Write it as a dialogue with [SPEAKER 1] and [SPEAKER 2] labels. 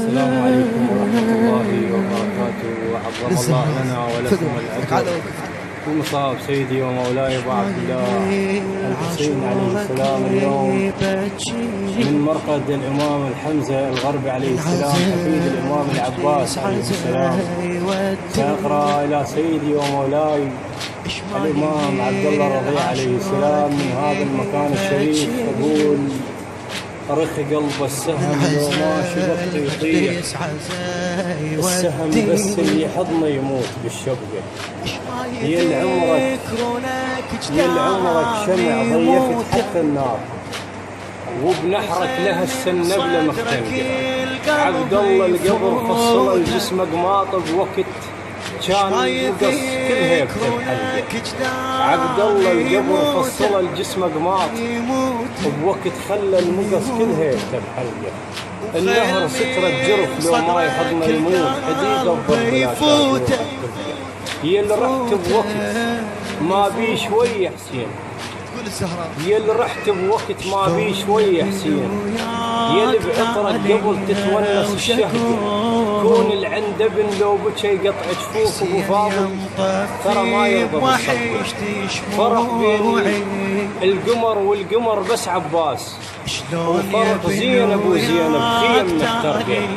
[SPEAKER 1] السلام عليكم ورحمة الله وبركاته، وعظم الله لنا ولكم الأجر في مصاب سيدي ومولاي أبو عبد الله الحسين عليه السلام اليوم من مرقد الإمام الحمزة الغربي عليه السلام حفيد الإمام العباس عليه السلام. سأقرأ إلى سيدي ومولاي الإمام عبد الله الرضيع عليه السلام من هذا المكان الشريف. أقول رخ قلب السهم لو ما شبقت يطيح، السهم بس اللي يحضنه يموت بالشبقة. يل عمرك شمع ضيفت حتى النار، وبنحرك لها السنبلة مختنقة. عبد الله القبر فصل الجسم قماطه بوقت كان المقص كلها يكتب حلقه. عبد الله القبر فصل الجسم قماط بوقت خلى المقص كلها يكتب حلقه. النهر سترة جرف لو ما يحضن يموت، حديقه بضرب لا شافوه. هي اللي رحت بوقت ما بي شوي حسين، هي اللي رحت بوقت ما بي شوي حسين. هي اللي بعطرك قبل تتونس الشهقة، كون العند ابن لو بكى يقطع جفوف ابو فاضل ترى ما يرضى بالصدقة. فرق بين القمر والقمر بس عباس، وفرق زينب وزينب خيم محترقة.